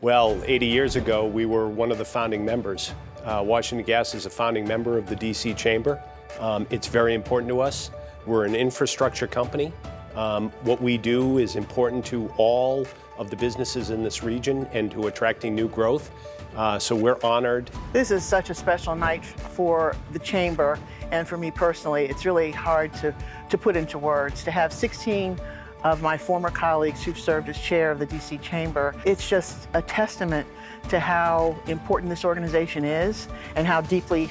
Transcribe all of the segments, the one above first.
Well, 80 years ago, we were one of the founding members. Washington Gas is a founding member of the DC Chamber. It's very important to us. We're an infrastructure company. What we do is important to all of the businesses in this region and to attracting new growth. So we're honored. This is such a special night for the Chamber, and for me personally, it's really hard to put into words. To have 16 of my former colleagues who've served as chair of the DC Chamber, it's just a testament to how important this organization is and how deeply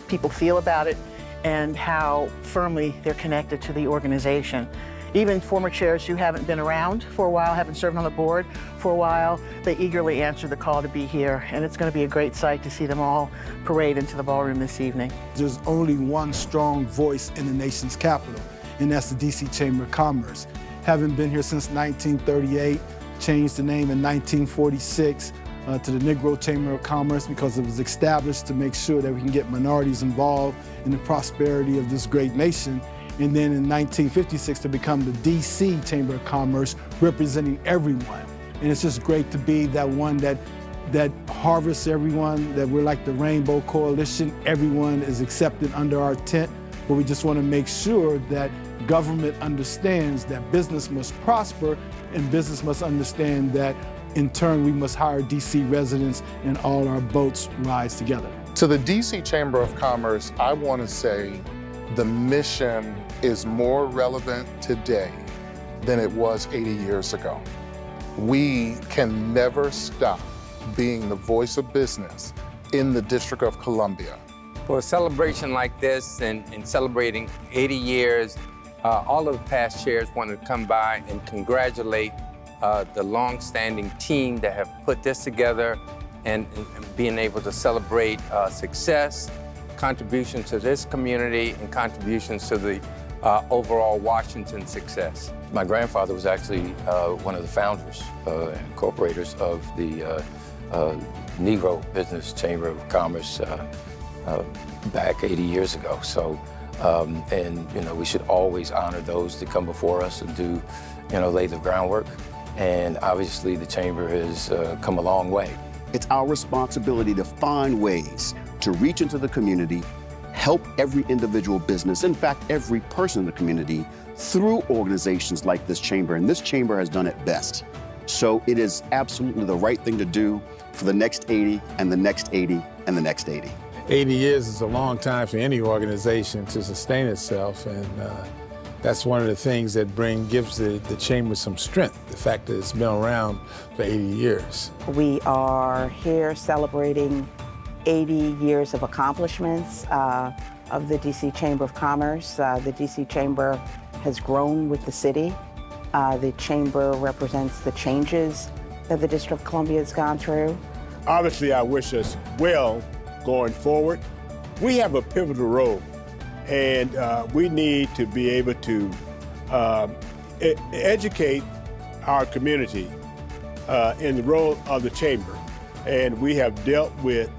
people feel about it and how firmly they're connected to the organization. Even former chairs who haven't been around for a while, haven't served on the board for a while, they eagerly answered the call to be here, and it's going to be a great sight to see them all parade into the ballroom this evening. There's only one strong voice in the nation's capital, and that's the DC Chamber of Commerce. Having been here since 1938, changed the name in 1946 to the Negro Chamber of Commerce because it was established to make sure that we can get minorities involved in the prosperity of this great nation. And then in 1956 to become the DC Chamber of Commerce, representing everyone. And it's just great to be that one that harvests everyone, that we're like the Rainbow Coalition. Everyone is accepted under our tent, but we just want to make sure that government understands that business must prosper, and business must understand that in turn we must hire DC residents and all our boats rise together. To the DC Chamber of Commerce, I want to say the mission is more relevant today than it was 80 years ago. We can never stop being the voice of business in the District of Columbia. For a celebration like this and celebrating 80 years, all of the past chairs wanted to come by and congratulate the long-standing team that have put this together and being able to celebrate success, contributions to this community, and contributions to the overall Washington success. My grandfather was actually one of the founders and incorporators of the Negro Business Chamber of Commerce back 80 years ago. So, and you know, we should always honor those that come before us and do, you know, lay the groundwork. And obviously the Chamber has come a long way. It's our responsibility to find ways to reach into the community, help every individual business, in fact, every person in the community through organizations like this chamber, and this chamber has done it best. So it is absolutely the right thing to do for the next 80 and the next 80 and the next 80. 80 years is a long time for any organization to sustain itself, and that's one of the things that gives the chamber some strength, the fact that it's been around for 80 years. We are here celebrating 80 years of accomplishments of the DC Chamber of Commerce. The DC Chamber has grown with the city. The Chamber represents the changes that the District of Columbia has gone through. Obviously, I wish us well going forward. We have a pivotal role, and we need to be able to educate our community in the role of the Chamber. And we have dealt with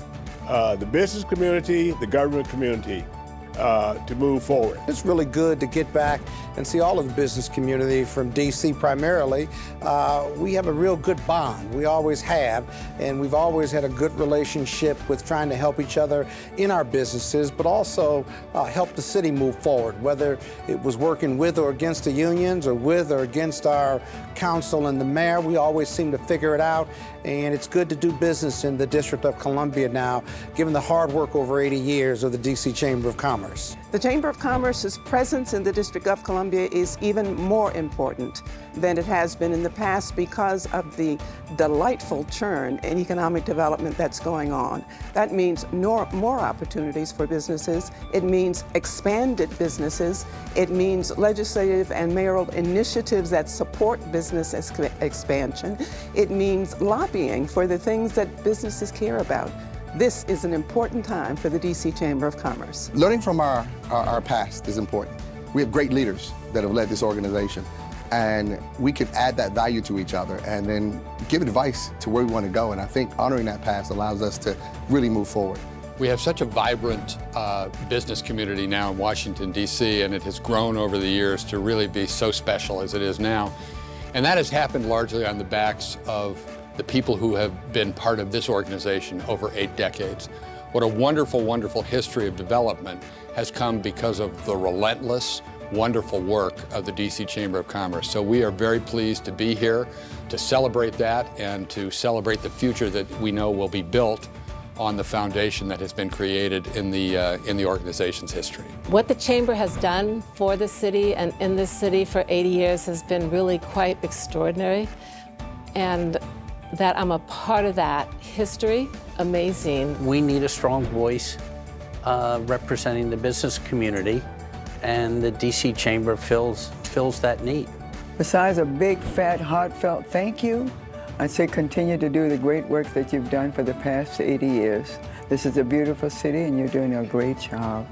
the business community, the government community, to move forward. It's really good to get back and see all of the business community from DC primarily. We have a real good bond. We always have, and we've always had a good relationship with trying to help each other in our businesses, but also help the city move forward, whether it was working with or against the unions or with or against our council and the mayor. We always seem to figure it out, and it's good to do business in the District of Columbia now, given the hard work over 80 years of the DC Chamber of Commerce. The Chamber of Commerce's presence in the District of Columbia is even more important than it has been in the past because of the delightful churn in economic development that's going on. That means more opportunities for businesses. It means expanded businesses. It means legislative and mayoral initiatives that support business expansion. It means lobbying for the things that businesses care about. This is an important time for the DC Chamber of Commerce. Learning from our past is important. We have great leaders that have led this organization, and we can add that value to each other and then give advice to where we want to go. And I think honoring that past allows us to really move forward. We have such a vibrant business community now in Washington, D.C., and it has grown over the years to really be so special as it is now. And that has happened largely on the backs of the people who have been part of this organization over 8 decades. What a wonderful, wonderful history of development has come because of the relentless, wonderful work of the DC Chamber of Commerce. So we are very pleased to be here to celebrate that and to celebrate the future that we know will be built on the foundation that has been created in the organization's history. What the Chamber has done for the city and in this city for 80 years has been really quite extraordinary. And that I'm a part of that history, amazing. We need a strong voice representing the business community, and the DC Chamber fills that need. Besides a big, fat, heartfelt thank you, I'd say continue to do the great work that you've done for the past 80 years. This is a beautiful city and you're doing a great job.